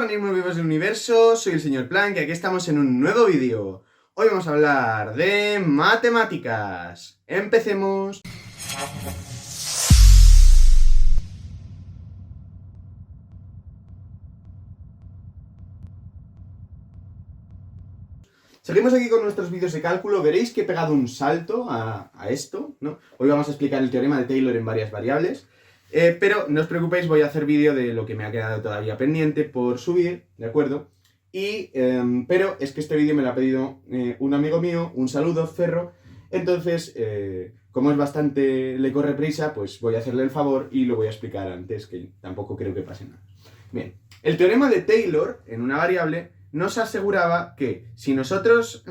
enigmas vivos del universo, soy el señor Planck y aquí estamos en un nuevo vídeo. Hoy vamos a hablar de matemáticas. ¡Empecemos! Seguimos aquí con nuestros vídeos de cálculo. Veréis que he pegado un salto a esto, ¿no? Hoy vamos a explicar el teorema de Taylor en varias variables. Pero no os preocupéis, voy a hacer vídeo de lo que me ha quedado todavía pendiente por subir, ¿de acuerdo? Pero es que este vídeo me lo ha pedido un amigo mío, un saludo, Ferro. Entonces, como es bastante, le corre prisa, pues voy a hacerle el favor y lo voy a explicar antes, que tampoco creo que pase nada. Bien, el teorema de Taylor en una variable nos aseguraba que si nosotros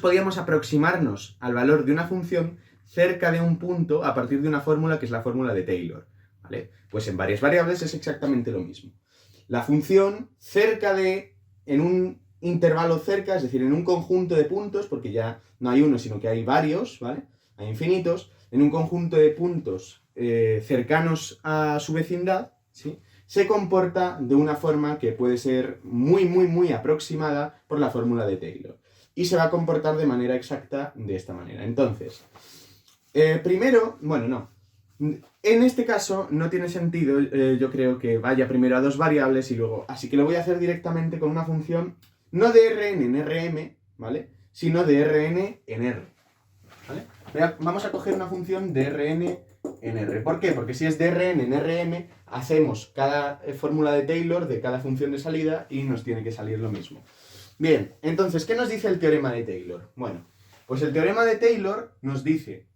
podíamos aproximarnos al valor de una función cerca de un punto a partir de una fórmula que es la fórmula de Taylor, ¿vale? Pues en varias variables es exactamente lo mismo. La función cerca de, en un intervalo cerca, es decir, en un conjunto de puntos, porque ya no hay uno, sino que hay varios, ¿vale? Hay infinitos, en un conjunto de puntos cercanos a su vecindad, ¿sí? Se comporta de una forma que puede ser muy aproximada por la fórmula de Taylor. Y se va a comportar de manera exacta de esta manera. Entonces, primero, bueno, no. En este caso no tiene sentido, yo creo que vaya primero a dos variables y luego... Así que lo voy a hacer directamente con una función, no de Rn en Rm, ¿vale? Sino de Rn en R, ¿vale? Vamos a coger una función de Rn en R. ¿Por qué? Porque si es de Rn en Rm, hacemos cada fórmula de Taylor de cada función de salida y nos tiene que salir lo mismo. Bien, entonces, ¿qué nos dice el teorema de Taylor? Bueno, pues el teorema de Taylor nos dice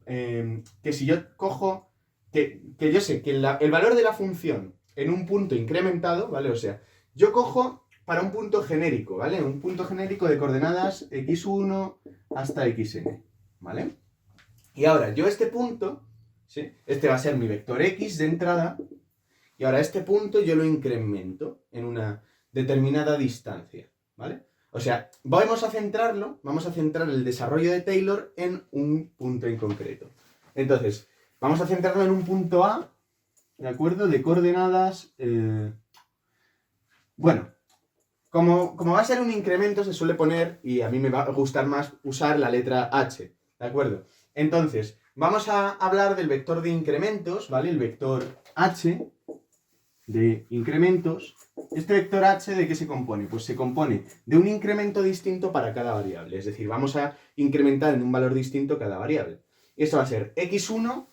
que si yo cojo, que yo sé que el valor de la función en un punto incrementado, ¿vale? O sea, yo cojo para un punto genérico, ¿vale? Un punto genérico de coordenadas x1 hasta xn, ¿vale? Y ahora, yo este punto, ¿sí? Este va a ser mi vector x de entrada, y ahora este punto yo lo incremento en una determinada distancia, ¿vale? O sea, vamos a centrar el desarrollo de Taylor en un punto en concreto. Entonces, vamos a centrarlo en un punto A, ¿de acuerdo? De coordenadas... Bueno, como va a ser un incremento, se suele poner, y a mí me va a gustar más usar la letra H, ¿de acuerdo? Entonces, vamos a hablar del vector de incrementos, ¿vale? El vector H de incrementos. ¿Este vector h de qué se compone? Pues se compone de un incremento distinto para cada variable. Es decir, vamos a incrementar en un valor distinto cada variable. Y esto va a ser x1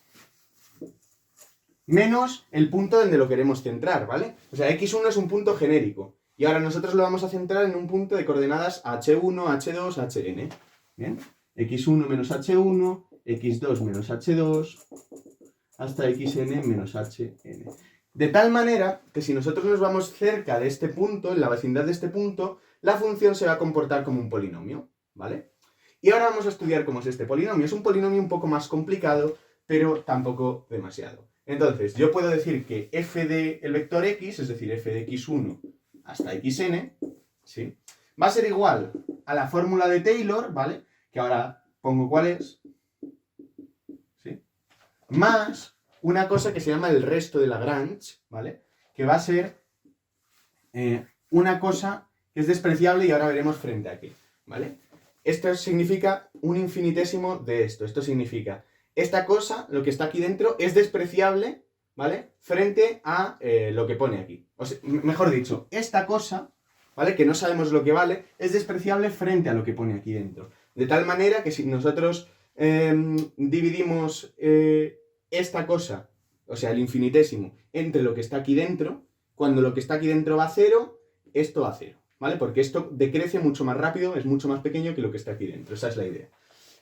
menos el punto donde lo queremos centrar, ¿vale? O sea, x1 es un punto genérico. Y ahora nosotros lo vamos a centrar en un punto de coordenadas h1, h2, hn. ¿Bien? x1 menos h1, x2 menos h2, hasta xn menos hn. De tal manera que si nosotros nos vamos cerca de este punto, en la vecindad de este punto, la función se va a comportar como un polinomio, ¿vale? Y ahora vamos a estudiar cómo es este polinomio. Es un polinomio un poco más complicado, pero tampoco demasiado. Entonces, yo puedo decir que f del vector x, es decir, f de x1 hasta xn, ¿sí? Va a ser igual a la fórmula de Taylor, ¿vale? Que ahora pongo cuál es, ¿sí? Más una cosa que se llama el resto de Lagrange, ¿vale? Que va a ser una cosa que es despreciable y ahora veremos frente a qué, ¿vale? Esto significa un infinitésimo de esto. Esto significa, esta cosa, lo que está aquí dentro, es despreciable, ¿vale? Frente a lo que pone aquí. O sea, mejor dicho, esta cosa, ¿vale? Que no sabemos lo que vale, es despreciable frente a lo que pone aquí dentro. De tal manera que si nosotros dividimos... esta cosa, o sea, el infinitésimo, entre lo que está aquí dentro, cuando lo que está aquí dentro va a cero, esto va a cero, ¿vale? Porque esto decrece mucho más rápido, es mucho más pequeño que lo que está aquí dentro, esa es la idea.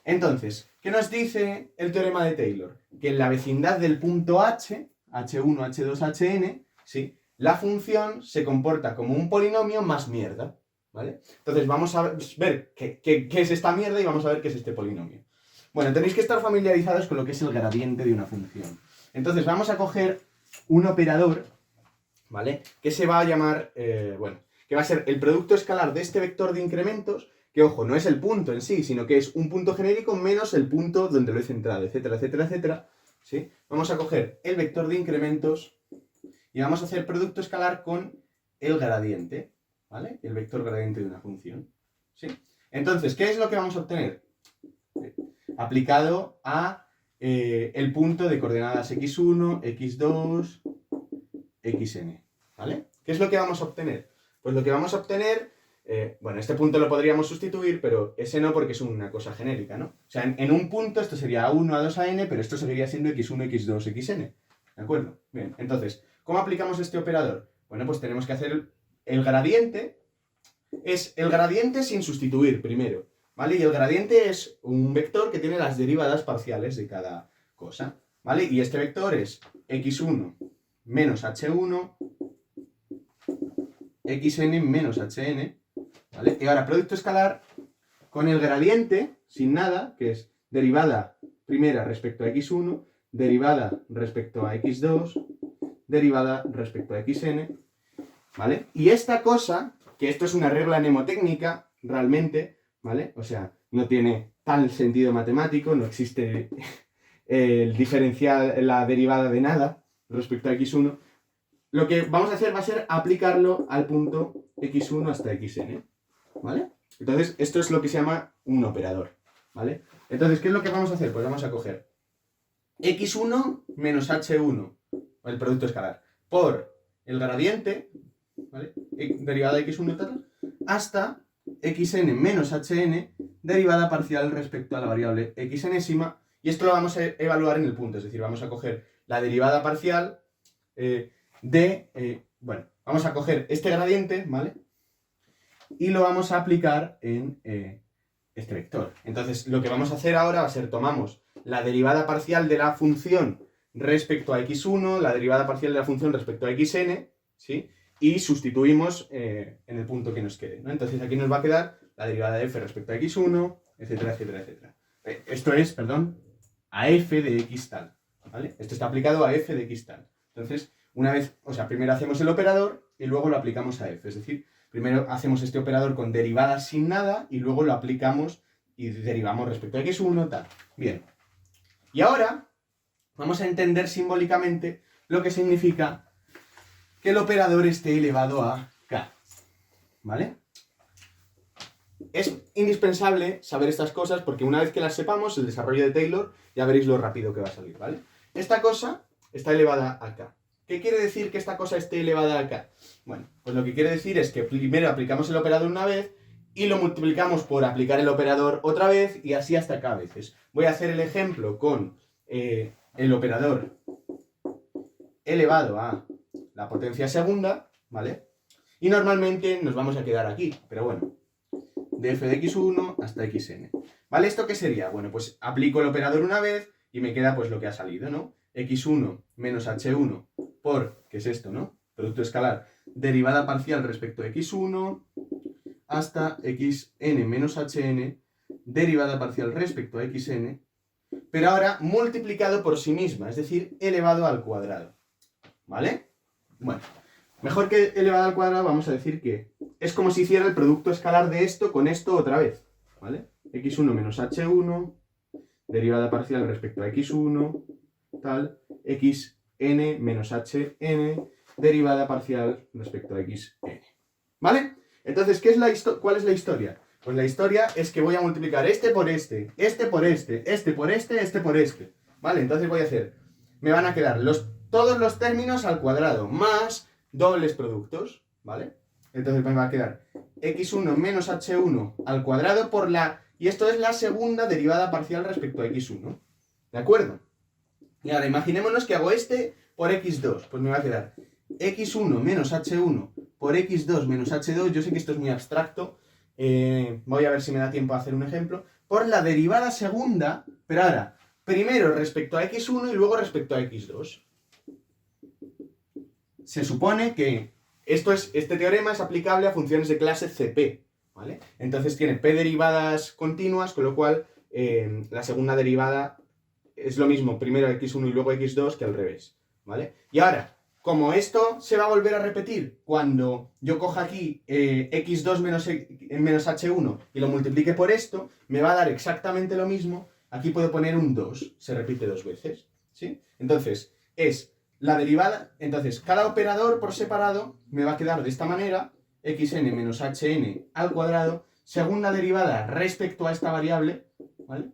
Entonces, ¿qué nos dice el teorema de Taylor? Que en la vecindad del punto H, H1, H2, Hn, ¿sí? La función se comporta como un polinomio más mierda, ¿vale? Entonces vamos a ver qué es esta mierda y vamos a ver qué es este polinomio. Bueno, tenéis que estar familiarizados con lo que es el gradiente de una función. Entonces vamos a coger un operador, ¿vale? Que se va a llamar, que va a ser el producto escalar de este vector de incrementos, que ojo, no es el punto en sí, sino que es un punto genérico menos el punto donde lo he centrado, etcétera, etcétera, etcétera, ¿sí? Vamos a coger el vector de incrementos y vamos a hacer producto escalar con el gradiente, ¿vale? El vector gradiente de una función, ¿sí? Entonces, ¿qué es lo que vamos a obtener? Aplicado a el punto de coordenadas x1, x2, xn, ¿vale? ¿Qué es lo que vamos a obtener? Pues lo que vamos a obtener, bueno, este punto lo podríamos sustituir, pero ese no porque es una cosa genérica, ¿no? O sea, en un punto esto sería A1, A2, AN, pero esto seguiría siendo x1, x2, xn, ¿de acuerdo? Bien, entonces, ¿cómo aplicamos este operador? Bueno, pues tenemos que hacer el gradiente, es el gradiente sin sustituir primero, ¿vale? Y el gradiente es un vector que tiene las derivadas parciales de cada cosa, ¿vale? Y este vector es x1 menos h1, xn menos hn, ¿vale? Y ahora producto escalar con el gradiente, sin nada, que es derivada primera respecto a x1, derivada respecto a x2, derivada respecto a xn, ¿vale? Y esta cosa, que esto es una regla mnemotécnica, realmente, ¿vale? O sea, no tiene tal sentido matemático, no existe el diferencial, la derivada de nada respecto a x1. Lo que vamos a hacer va a ser aplicarlo al punto x1 hasta xn, ¿vale? Entonces, esto es lo que se llama un operador, ¿vale? Entonces, ¿qué es lo que vamos a hacer? Pues vamos a coger x1 menos h1, el producto escalar, por el gradiente, ¿vale? Derivada de x1 tal, hasta xn menos hn, derivada parcial respecto a la variable xenésima, y esto lo vamos a evaluar en el punto, es decir, vamos a coger la derivada parcial bueno, vamos a coger este gradiente, ¿vale? Y lo vamos a aplicar en este vector. Entonces, lo que vamos a hacer ahora va a ser, tomamos la derivada parcial de la función respecto a x1, la derivada parcial de la función respecto a xn, ¿sí? Y sustituimos en el punto que nos quede, ¿no? Entonces, aquí nos va a quedar la derivada de f respecto a x1, etcétera, etcétera, etcétera. Esto es, perdón, a f de x tal, ¿vale? Esto está aplicado a f de x tal. Entonces, una vez, o sea, primero hacemos el operador y luego lo aplicamos a f, es decir, primero hacemos este operador con derivadas sin nada y luego lo aplicamos y derivamos respecto a x1, tal. Bien. Y ahora vamos a entender simbólicamente lo que significa que el operador esté elevado a k, ¿vale? Es indispensable saber estas cosas porque una vez que las sepamos, el desarrollo de Taylor, ya veréis lo rápido que va a salir, ¿vale? Esta cosa está elevada a k. ¿Qué quiere decir que esta cosa esté elevada a k? Bueno, pues lo que quiere decir es que primero aplicamos el operador una vez y lo multiplicamos por aplicar el operador otra vez y así hasta k veces. Voy a hacer el ejemplo con el operador elevado a la potencia segunda, ¿vale? Y normalmente nos vamos a quedar aquí, pero bueno, de f de x1 hasta xn. ¿Vale? ¿Esto qué sería? Bueno, pues aplico el operador una vez y me queda pues lo que ha salido, ¿no? x1 menos h1 por, ¿qué es esto, no? Producto escalar, derivada parcial respecto a x1 hasta xn menos hn, derivada parcial respecto a xn, pero ahora multiplicado por sí misma, es decir, elevado al cuadrado. ¿Vale? Bueno, mejor que elevado al cuadrado vamos a decir que es como si hiciera el producto escalar de esto con esto otra vez, ¿vale? x1 menos h1, derivada parcial respecto a x1, tal, xn menos hn, derivada parcial respecto a xn. ¿Vale? Entonces, ¿cuál es la historia? Pues la historia es que voy a multiplicar este por este, este por este, este por este, este por este. ¿Vale? Entonces voy a hacer, me van a quedar todos los términos al cuadrado, más dobles productos, ¿vale? Entonces me va a quedar x1 menos h1 al cuadrado por y esto es la segunda derivada parcial respecto a x1, ¿de acuerdo? Y ahora imaginémonos que hago este por x2, pues me va a quedar x1 menos h1 por x2 menos h2, yo sé que esto es muy abstracto, voy a ver si me da tiempo a hacer un ejemplo, por la derivada segunda, pero ahora, primero respecto a x1 y luego respecto a x2. Se supone que este teorema es aplicable a funciones de clase CP, ¿vale? Entonces tiene p derivadas continuas, con lo cual la segunda derivada es lo mismo, primero x1 y luego x2 que al revés, ¿vale? Y ahora, como esto se va a volver a repetir cuando yo coja aquí x2 menos h1 y lo multiplique por esto, me va a dar exactamente lo mismo. Aquí puedo poner un 2, se repite dos veces, ¿sí? Entonces, es la derivada, entonces cada operador por separado me va a quedar de esta manera, xn menos hn al cuadrado, segunda derivada respecto a esta variable, ¿vale?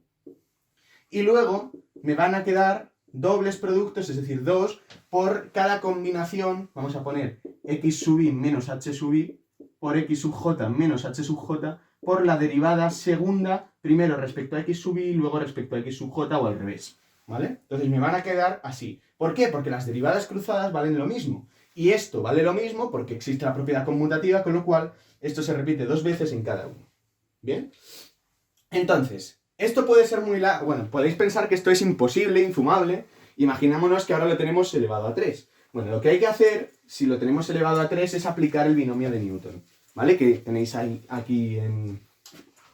Y luego me van a quedar dobles productos, es decir, 2 por cada combinación, vamos a poner x sub i menos h sub i por x sub j menos h sub j por la derivada segunda, primero respecto a x sub i y luego respecto a x sub j o al revés, ¿vale? Entonces me van a quedar así. ¿Por qué? Porque las derivadas cruzadas valen lo mismo. Y esto vale lo mismo porque existe la propiedad conmutativa, con lo cual esto se repite 2 veces en cada uno. ¿Bien? Entonces, esto puede ser muy largo. Bueno, podéis pensar que esto es imposible, infumable. Imaginémonos que ahora lo tenemos elevado a 3. Bueno, lo que hay que hacer, si lo tenemos elevado a 3, es aplicar el binomio de Newton, ¿vale? Que tenéis aquí en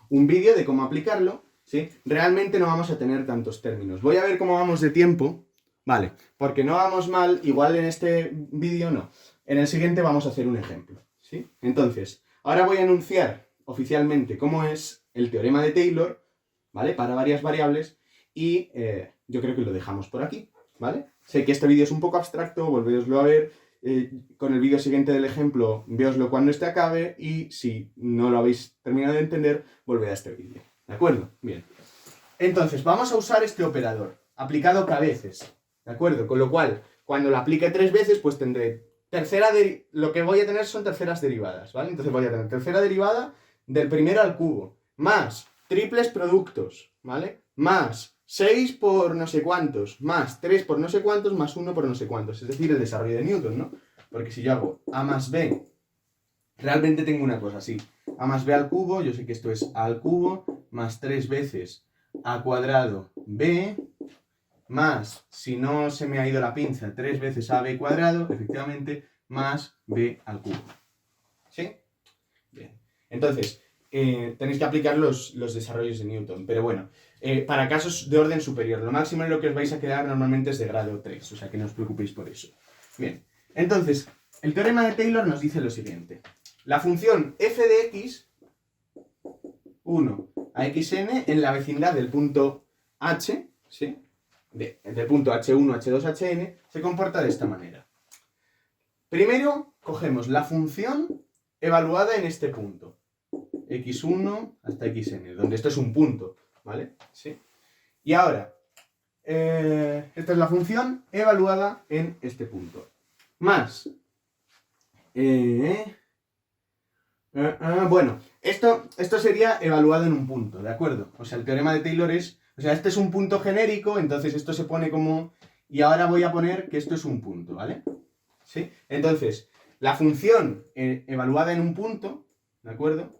un vídeo de cómo aplicarlo, ¿sí? Realmente no vamos a tener tantos términos. Voy a ver cómo vamos de tiempo, ¿vale? Porque no vamos mal, igual en este vídeo no. En el siguiente vamos a hacer un ejemplo, ¿sí? Entonces, ahora voy a enunciar oficialmente cómo es el teorema de Taylor, ¿vale? Para varias variables y yo creo que lo dejamos por aquí, ¿vale? Sé que este vídeo es un poco abstracto, volvéoslo a ver. Con el vídeo siguiente del ejemplo, véoslo cuando este acabe y si no lo habéis terminado de entender, volved a este vídeo. ¿De acuerdo? Bien. Entonces, vamos a usar este operador, aplicado k veces. ¿De acuerdo? Con lo cual, cuando lo aplique 3 veces, pues tendré lo que voy a tener son terceras derivadas, ¿vale? Entonces voy a tener tercera derivada del primero al cubo, más triples productos, ¿vale? Más 6 por no sé cuántos, más 3 por no sé cuántos, más 1 por no sé cuántos. Es decir, el desarrollo de Newton, ¿no? Porque si yo hago a más b, realmente tengo una cosa así. A más b al cubo, yo sé que esto es a al cubo, más 3 veces a cuadrado b, más, si no se me ha ido la pinza, 3 veces ab cuadrado, efectivamente, más b al cubo. ¿Sí? Bien. Entonces, tenéis que aplicar los desarrollos de Newton, pero bueno, para casos de orden superior, lo máximo en lo que os vais a quedar normalmente es de grado 3, o sea que no os preocupéis por eso. Bien, entonces, el teorema de Taylor nos dice lo siguiente. La función f de x, 1 a xn, en la vecindad del punto h, ¿sí? Del punto h1, h2, hn, se comporta de esta manera. Primero, cogemos la función evaluada en este punto. x1 hasta xn, donde esto es un punto, ¿vale? ¿Sí? Y ahora, esta es la función evaluada en este punto. Más, bueno, esto sería evaluado en un punto, ¿de acuerdo? O sea, el teorema de Taylor es, o sea, este es un punto genérico, entonces esto se pone como, y ahora voy a poner que esto es un punto, ¿vale? ¿Sí? Entonces, la función evaluada en un punto, ¿de acuerdo?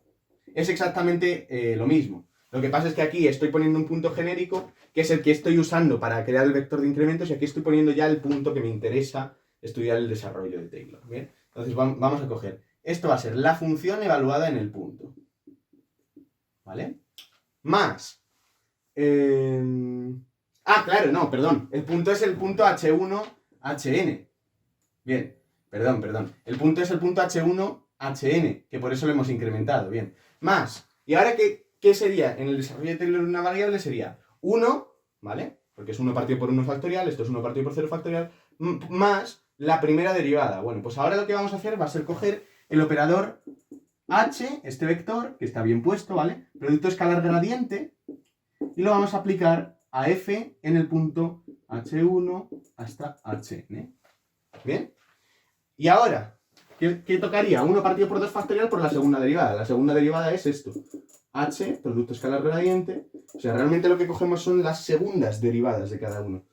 Es exactamente lo mismo. Lo que pasa es que aquí estoy poniendo un punto genérico, que es el que estoy usando para crear el vector de incrementos, y aquí estoy poniendo ya el punto que me interesa estudiar el desarrollo de Taylor. ¿Bien? Entonces vamos a coger. Esto va a ser la función evaluada en el punto. ¿Vale? Más. Claro, no, perdón. El punto es el punto h1, hn. Bien, perdón. El punto es el punto h1, hn, que por eso lo hemos incrementado. Bien. Más. ¿Y ahora qué sería? En el desarrollo de Taylor una variable sería 1, ¿vale? Porque es 1 partido por 1 factorial, esto es 1 partido por 0 factorial, más la primera derivada. Bueno, pues ahora lo que vamos a hacer va a ser coger el operador h, este vector, que está bien puesto, ¿vale? Producto escalar gradiente, y lo vamos a aplicar a f en el punto h1 hasta hn. ¿Bien? Y ahora, ¿qué tocaría? 1 partido por 2 factorial por la segunda derivada. La segunda derivada es esto. H, producto escalar gradiente. O sea, realmente lo que cogemos son las segundas derivadas de cada uno.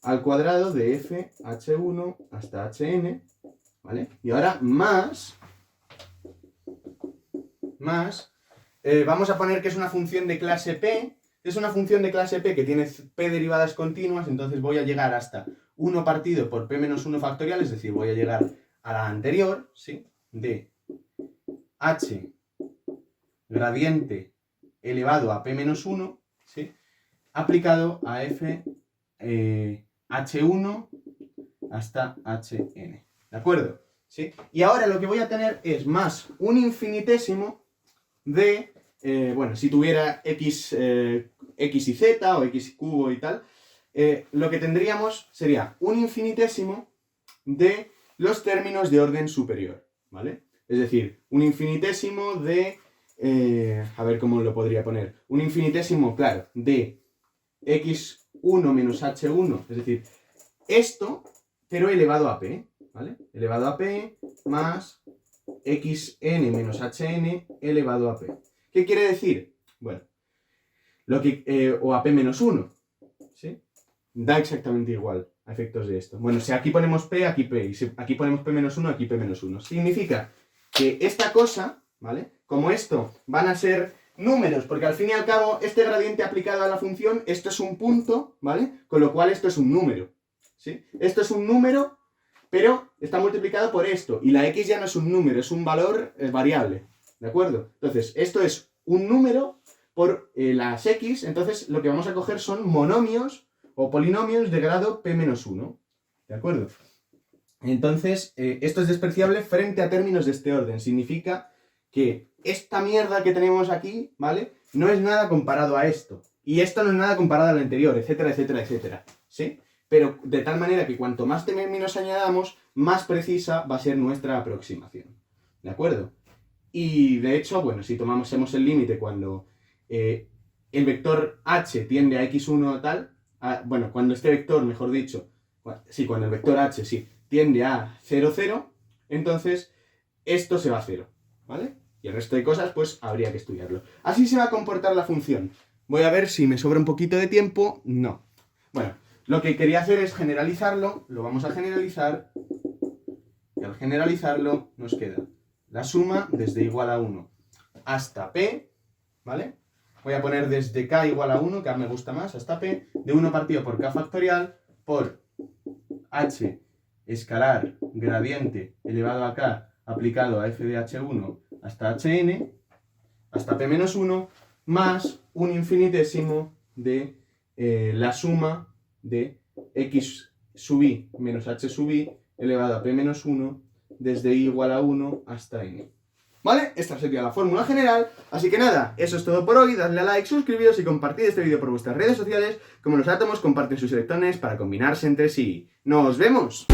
Al cuadrado de f, h1 hasta hn. ¿Vale? Y ahora más, vamos a poner que es una función de clase P. Es una función de clase P que tiene P derivadas continuas, entonces voy a llegar hasta 1 partido por P menos 1 factorial, es decir, voy a llegar a la anterior, ¿sí? De H gradiente elevado a P menos 1, ¿sí? Aplicado a F H1 hasta Hn. ¿De acuerdo? ¿Sí? Y ahora lo que voy a tener es más un infinitésimo de, bueno, si tuviera x y z o x cubo y tal, lo que tendríamos sería un infinitésimo de los términos de orden superior, ¿vale? Es decir, un infinitésimo de... a ver cómo lo podría poner. Un infinitésimo, claro, de x1 menos h1, es decir, esto, pero elevado a p, ¿vale? Elevado a p más xn menos hn elevado a p. ¿Qué quiere decir? Bueno, o a p menos 1, ¿sí? Da exactamente igual a efectos de esto. Bueno, si aquí ponemos p, aquí p, y si aquí ponemos p menos 1, aquí p menos 1. Significa que esta cosa, ¿vale? Como esto van a ser números, porque al fin y al cabo este gradiente aplicado a la función, esto es un punto, ¿vale? Con lo cual esto es un número, ¿sí? Esto es un número, pero está multiplicado por esto, y la x ya no es un número, es un valor variable, ¿de acuerdo? Entonces, esto es un número por las x, entonces lo que vamos a coger son monomios o polinomios de grado p-1, ¿de acuerdo? Entonces, esto es despreciable frente a términos de este orden. Significa que esta mierda que tenemos aquí, ¿vale? No es nada comparado a esto. Y esto no es nada comparado a lo anterior, etcétera, etcétera, etcétera. ¿Sí? Pero de tal manera que cuanto más términos añadamos, más precisa va a ser nuestra aproximación. ¿De acuerdo? Y de hecho, bueno, si tomamos el límite cuando el vector h tiende a x1 o tal, bueno, cuando este vector, mejor dicho, sí, cuando el vector h, sí, tiende a 0, 0, entonces esto se va a 0, ¿vale? Y el resto de cosas, pues habría que estudiarlo. Así se va a comportar la función. Voy a ver si me sobra un poquito de tiempo. No. Bueno, lo que quería hacer es generalizarlo. Lo vamos a generalizar. Y al generalizarlo nos queda la suma desde igual a 1 hasta p, ¿vale? Voy a poner desde k igual a 1, que a mí me gusta más, hasta p, de 1 partido por k factorial por h escalar gradiente elevado a k aplicado a f de h1 hasta hn, hasta p-1, más un infinitésimo de la suma de x sub i menos h sub i elevado a p-1 desde i igual a 1 hasta n. ¿Vale? Esta sería la fórmula general. Así que nada, eso es todo por hoy. Dadle a like, suscribiros y compartid este vídeo por vuestras redes sociales. Como los átomos comparten sus electrones para combinarse entre sí. ¡Nos vemos!